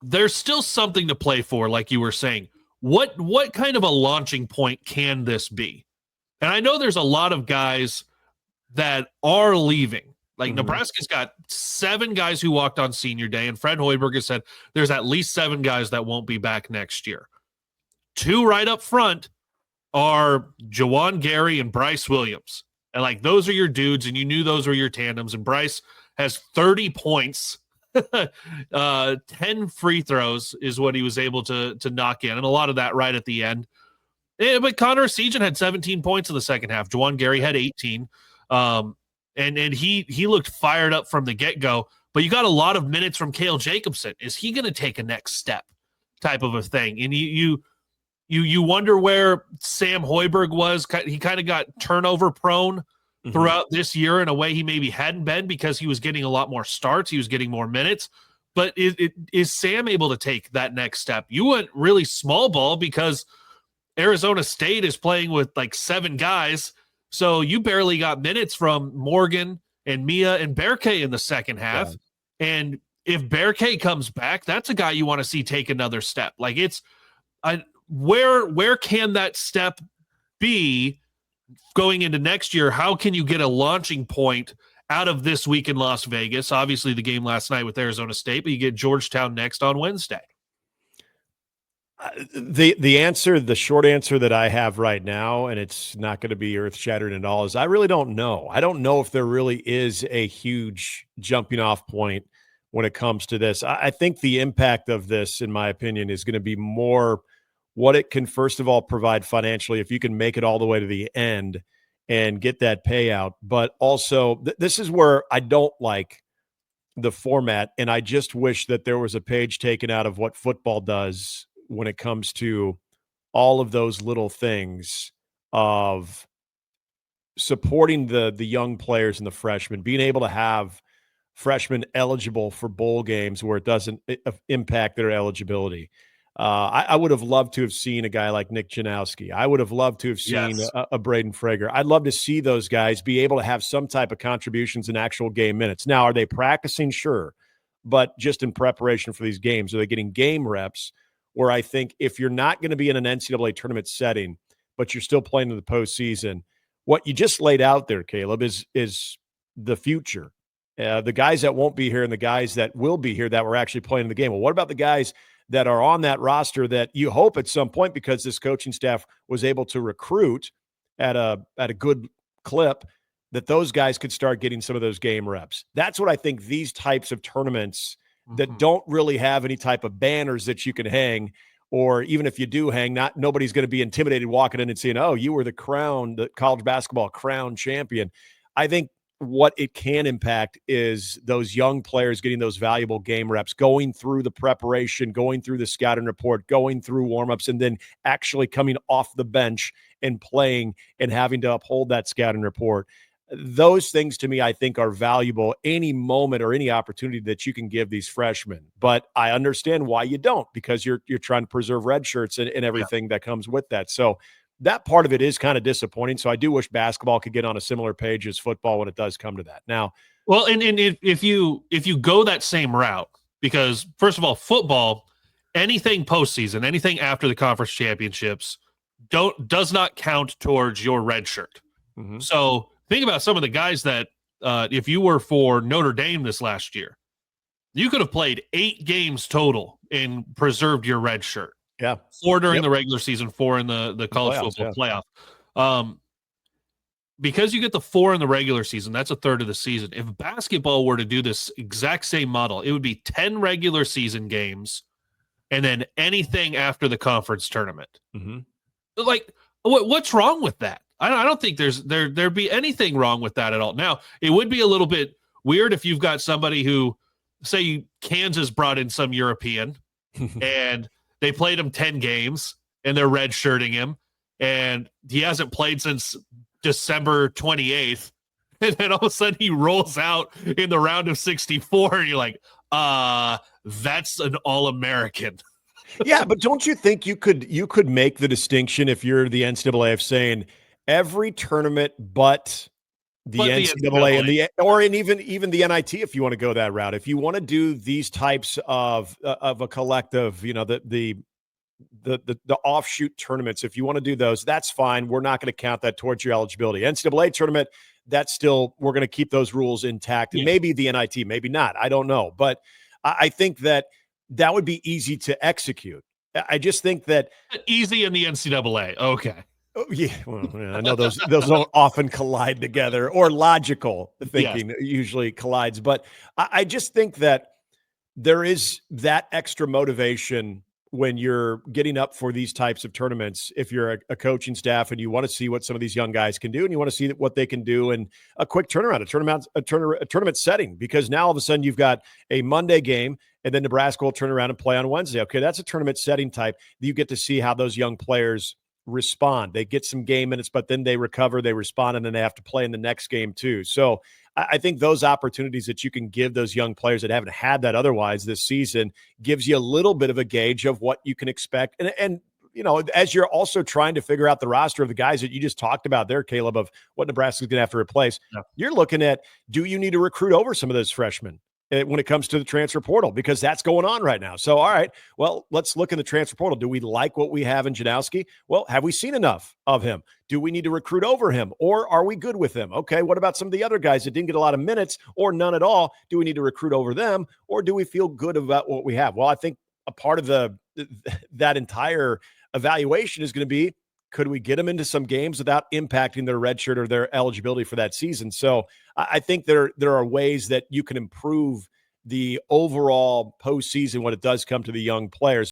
there's still something to play for, like you were saying. What kind of a launching point can this be? And I know there's a lot of guys that are leaving. Like Nebraska's got 7 guys who walked on senior day, and Fred Hoiberg has said there's at least 7 guys that won't be back next year. 2 right up front are Jawan Gary and Bryce Williams. And like those are your dudes, and you knew those were your tandems. And Bryce has 30 points, 10 free throws is what he was able to knock in, and a lot of that right at the end. But Connor Sejan had 17 points in the second half. Jawan Gary had 18. And he looked fired up from the get-go. But you got a lot of minutes from Cale Jacobson. Is he going to take a next step type of a thing? And you wonder where Sam Hoiberg was. He kind of got turnover prone throughout this year in a way he maybe hadn't been, because he was getting a lot more starts. He was getting more minutes. But is Sam able to take that next step? You went really small ball because Arizona State is playing with like 7 guys. So you barely got minutes from Morgan and Mia and Berke in the second half. Yeah. And if Berke comes back, that's a guy you want to see take another step. Like where can that step be going into next year? How can you get a launching point out of this week in Las Vegas? Obviously the game last night with Arizona State, but you get Georgetown next on Wednesday. The short answer that I have right now, and it's not going to be earth-shattering at all, is I really don't know. I don't know if there really is a huge jumping off point when it comes to this. I think the impact of this, in my opinion, is going to be more what it can, first of all, provide financially if you can make it all the way to the end and get that payout. But also, this is where I don't like the format, and I just wish that there was a page taken out of what football does when it comes to all of those little things of supporting the young players and the freshmen, being able to have freshmen eligible for bowl games where it doesn't impact their eligibility. I would have loved to have seen a guy like Nick Janowski. I would have loved to have seen a Braden Frager. I'd love to see those guys be able to have some type of contributions in actual game minutes. Now, are they practicing? Sure. But just in preparation for these games, are they getting game reps? Where I think if you're not going to be in an NCAA tournament setting, but you're still playing in the postseason, what you just laid out there, Kaleb, is the future. The guys that won't be here and the guys that will be here that were actually playing the game. Well, what about the guys that are on that roster that you hope at some point, because this coaching staff was able to recruit at a good clip, that those guys could start getting some of those game reps? That's what I think these types of tournaments that don't really have any type of banners that you can hang, or even if you do hang, nobody's going to be intimidated walking in and saying, oh, you were the college basketball crown champion. I think what it can impact is those young players getting those valuable game reps, going through the preparation, going through the scouting report, going through warmups, and then actually coming off the bench and playing and having to uphold that scouting report. Those things to me, I think, are valuable any moment or any opportunity that you can give these freshmen. But I understand why you don't, because you're trying to preserve red shirts and everything that comes with that. So that part of it is kind of disappointing. So I do wish basketball could get on a similar page as football when it does come to that. Now, well, and if you go that same route, because first of all, football, anything postseason, anything after the conference championships does not count towards your red shirt. So think about some of the guys that, if you were for Notre Dame this last year, you could have played 8 games total and preserved your red shirt. Yeah. 4 during the regular season, 4 in the college football playoff. Because you get the 4 in the regular season, that's a third of the season. If basketball were to do this exact same model, it would be 10 regular season games and then anything after the conference tournament. Like, what's wrong with that? I don't think there'd be anything wrong with that at all. Now, it would be a little bit weird if you've got somebody who, say, Kansas brought in some European and they played him 10 games and they're redshirting him and he hasn't played since December 28th. And then all of a sudden he rolls out in the round of 64 and you're like, that's an All-American. Yeah, but don't you think you could make the distinction if you're the NCAA of saying every tournament but the But NCAA and even the NIT, if you want to go that route. If you want to do these types of a collective, the offshoot tournaments, if you want to do those, that's fine. We're not going to count that towards your eligibility. NCAA tournament, that's still, we're going to keep those rules intact. And maybe the NIT, maybe not. I don't know. But I think that would be easy to execute. I just think that easy in the NCAA. Okay. Oh, yeah, well, I know those don't often collide together, or logical thinking usually collides. But I just think that there is that extra motivation when you're getting up for these types of tournaments. If you're a coaching staff and you want to see what some of these young guys can do, and you want to see what they can do in a quick turnaround, a tournament setting, because now all of a sudden you've got a Monday game, and then Nebraska will turn around and play on Wednesday. Okay, that's a tournament setting type. You get to see how those young players respond. They get some game minutes, but then they recover, they respond, and then they have to play in the next game too. So I think those opportunities that you can give those young players that haven't had that otherwise this season gives you a little bit of a gauge of what you can expect. And as you're also trying to figure out the roster of the guys that you just talked about there, Kaleb, of what Nebraska's going to have to replace, you're looking at, do you need to recruit over some of those freshmen when it comes to the transfer portal? Because that's going on right now. So, all right, well, let's look in the transfer portal. Do we like what we have in Janowski? Well, have we seen enough of him? Do we need to recruit over him, or are we good with him? Okay, what about some of the other guys that didn't get a lot of minutes or none at all? Do we need to recruit over them, or do we feel good about what we have? Well, I think a part of that entire evaluation is going to be, could we get them into some games without impacting their red shirt or their eligibility for that season? So I think there are ways that you can improve the overall postseason when it does come to the young players.